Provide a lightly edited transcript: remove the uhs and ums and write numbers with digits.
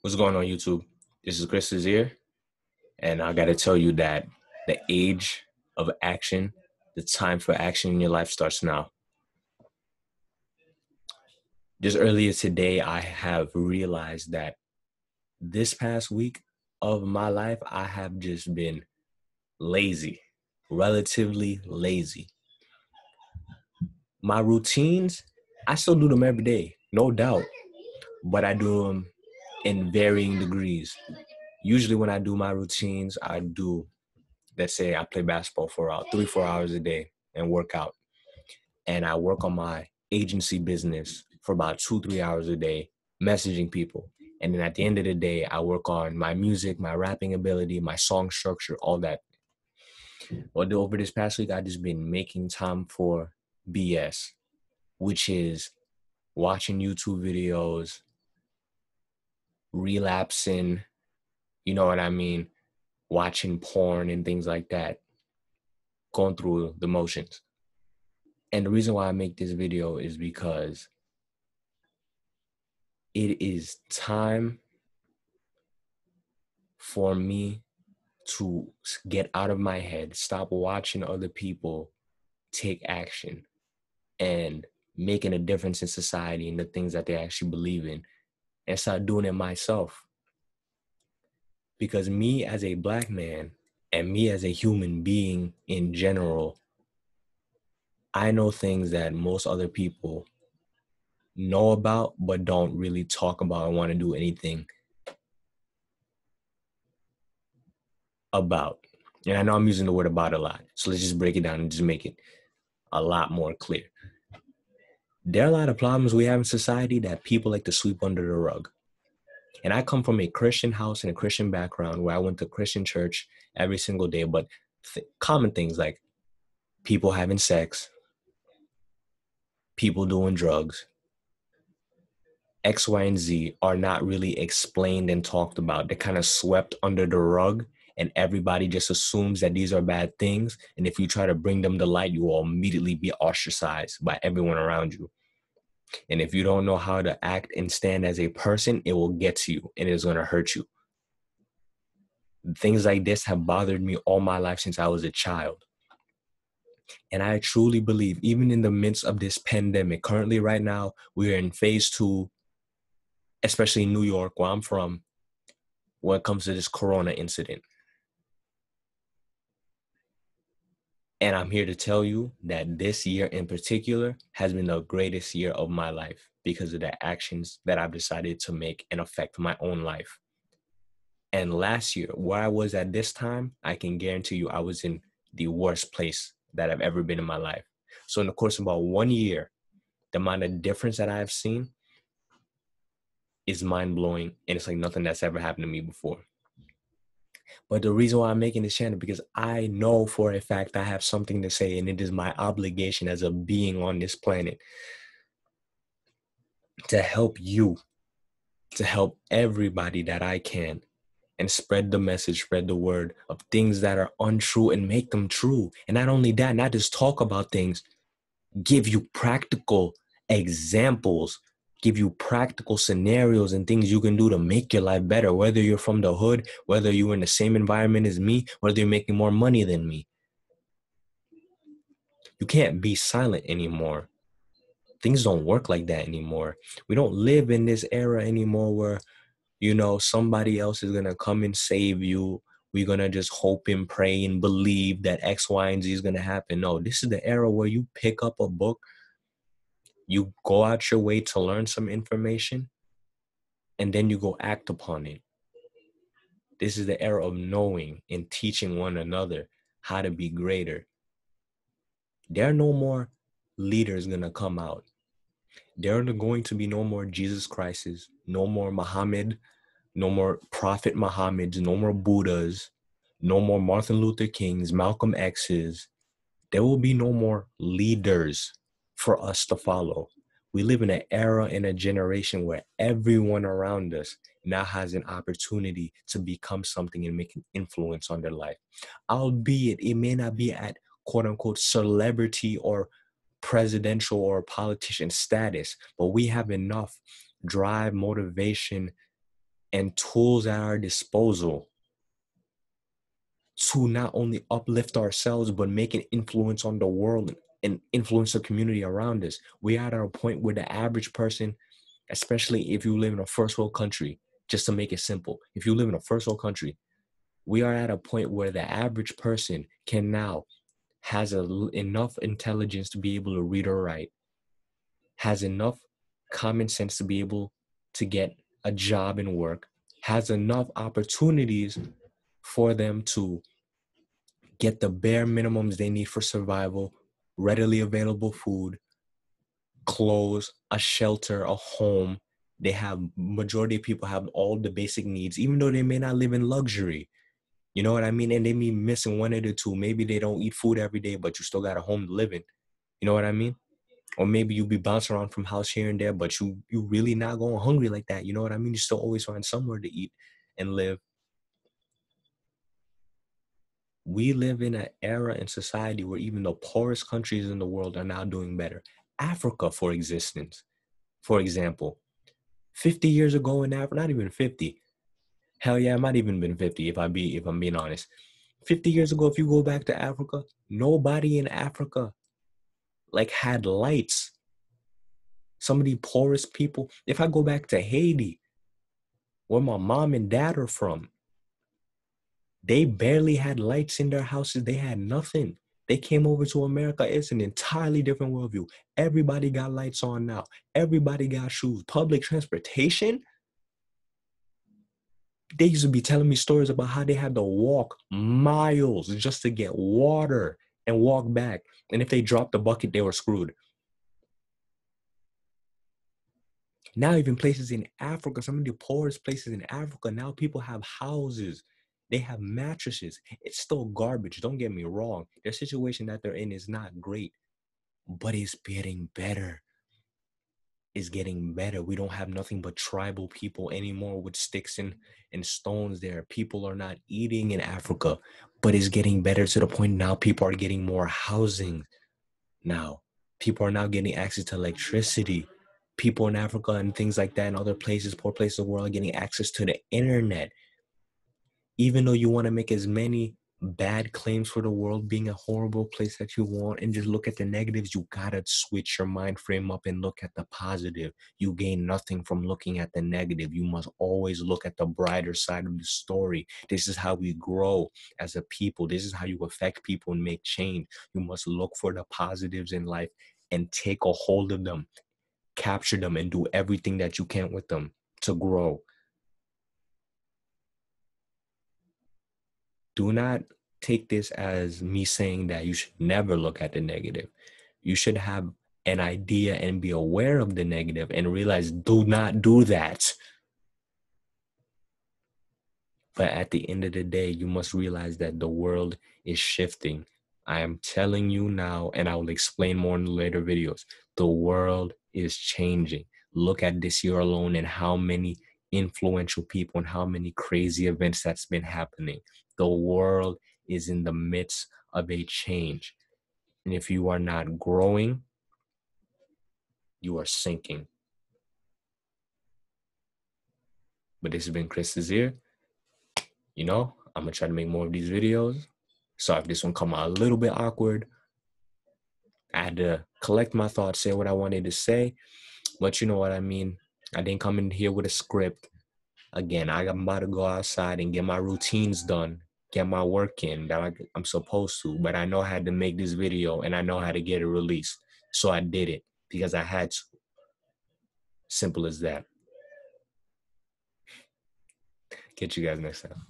What's going on, YouTube? This is Chris here, and I got to tell you that the age of action, the time for action in your life starts now. Just earlier today, I have realized that this past week of my life, I have just been lazy, relatively lazy. My routines, I still do them every day, no doubt, but I do them in varying degrees. Usually, when I do my routines, let's say I play basketball for 3-4 hours a day and work out. And I work on my agency business for about 2-3 hours a day, messaging people. And then at the end of the day, I work on my music, my rapping ability, my song structure, all that. But over this past week, I've just been making time for BS, which is watching YouTube videos, relapsing, you know what I mean, watching porn and things like that, going through the motions. And the reason why I make this video is because it is time for me to get out of my head, stop watching other people take action and making a difference in society and the things that they actually believe in, and start doing it myself. Because me as a Black man and me as a human being in general, I know things that most other people know about but don't really talk about and want to do anything about. And I know I'm using the word about a lot, so let's just break it down and just make it a lot more clear. There are a lot of problems we have in society that people like to sweep under the rug. And I come from a Christian house and a Christian background where I went to Christian church every single day, but common things like people having sex, people doing drugs, X, Y, and Z are not really explained and talked about. They're kind of swept under the rug, and everybody just assumes that these are bad things. And if you try to bring them to light, you will immediately be ostracized by everyone around you. And if you don't know how to act and stand as a person, it will get to you and it's going to hurt you. Things like this have bothered me all my life since I was a child. And I truly believe, even in the midst of this pandemic, currently right now, we are in phase 2, especially in New York, where I'm from, when it comes to this corona incident. And I'm here to tell you that this year in particular has been the greatest year of my life because of the actions that I've decided to make and affect my own life. And last year, where I was at this time, I can guarantee you I was in the worst place that I've ever been in my life. So in the course of about 1 year, the amount of difference that I have seen is mind-blowing, and it's like nothing that's ever happened to me before. But the reason why I'm making this channel, because I know for a fact I have something to say, and it is my obligation as a being on this planet to help you, to help everybody that I can, and spread the message, spread the word of things that are untrue and make them true. And not only that, not just talk about things, give you practical examples, give you practical scenarios and things you can do to make your life better, whether you're from the hood, whether you're in the same environment as me, whether you're making more money than me. You can't be silent anymore. Things don't work like that anymore. We don't live in this era anymore where, somebody else is going to come and save you. We're going to just hope and pray and believe that X, Y, and Z is going to happen. No, this is the era where you pick up a book, you go out your way to learn some information, and then you go act upon it. This is the era of knowing and teaching one another how to be greater. There are no more leaders going to come out. There are going to be no more Jesus Christs, no more Muhammad, no more Prophet Muhammads, no more Buddhas, no more Martin Luther Kings, Malcolm X's. There will be no more leaders for us to follow. We live in an era and a generation where everyone around us now has an opportunity to become something and make an influence on their life. Albeit it may not be at quote unquote celebrity or presidential or politician status, but we have enough drive, motivation, and tools at our disposal to not only uplift ourselves, but make an influence on the world and influence the community around us. We are at a point where the average person, especially if you live in a first world country, just to make it simple, if you live in a first world country, we are at a point where the average person can now has enough intelligence to be able to read or write, has enough common sense to be able to get a job and work, has enough opportunities for them to get the bare minimums they need for survival, readily available food, clothes, a shelter, a home. They have, majority of people have all the basic needs, even though they may not live in luxury. You know what I mean? And they may be missing one or the two. Maybe they don't eat food every day, but you still got a home to live in. You know what I mean? Or maybe you be bouncing around from house here and there, but you really not going hungry like that. You know what I mean? You still always find somewhere to eat and live. We live in an era in society where even the poorest countries in the world are now doing better. Africa, for example, 50 years ago in Africa, not even 50. Hell yeah, it might even been 50 if I'm being honest. 50 years ago, if you go back to Africa, nobody in Africa like had lights. Some of the poorest people, if I go back to Haiti, where my mom and dad are from, they barely had lights in their houses. They had nothing. They came over to America. It's an entirely different worldview. Everybody got lights on now. Everybody got shoes. Public transportation. They used to be telling me stories about how they had to walk miles just to get water and walk back. And if they dropped the bucket, they were screwed. Now, even places in Africa, some of the poorest places in Africa, now people have houses. They have mattresses. It's still garbage. Don't get me wrong. Their situation that they're in is not great, but it's getting better. It's getting better. We don't have nothing but tribal people anymore with sticks and stones there. People are not eating in Africa, but it's getting better to the point now people are getting more housing now. People are now getting access to electricity. People in Africa and things like that and other places, poor places of the world, are getting access to the internet. Even though you want to make as many bad claims for the world being a horrible place that you want and just look at the negatives, you gotta switch your mind frame up and look at the positive. You gain nothing from looking at the negative. You must always look at the brighter side of the story. This is how we grow as a people. This is how you affect people and make change. You must look for the positives in life and take a hold of them, capture them, and do everything that you can with them to grow. Do not take this as me saying that you should never look at the negative. You should have an idea and be aware of the negative and realize, do not do that. But at the end of the day, you must realize that the world is shifting. I am telling you now, and I will explain more in later videos. The world is changing. Look at this year alone and how many influential people and how many crazy events that's been happening. The world is in the midst of a change. And if you are not growing, you are sinking. But this has been Chris Desir. You know, I'm going to try to make more of these videos. So if this one come out a little bit awkward, I had to collect my thoughts, say what I wanted to say, but you know what I mean. I didn't come in here with a script. Again, I'm about to go outside and get my routines done, get my work in that I'm supposed to, but I know I had to make this video and I know how to get it released. So I did it because I had to. Simple as that. Catch you guys next time.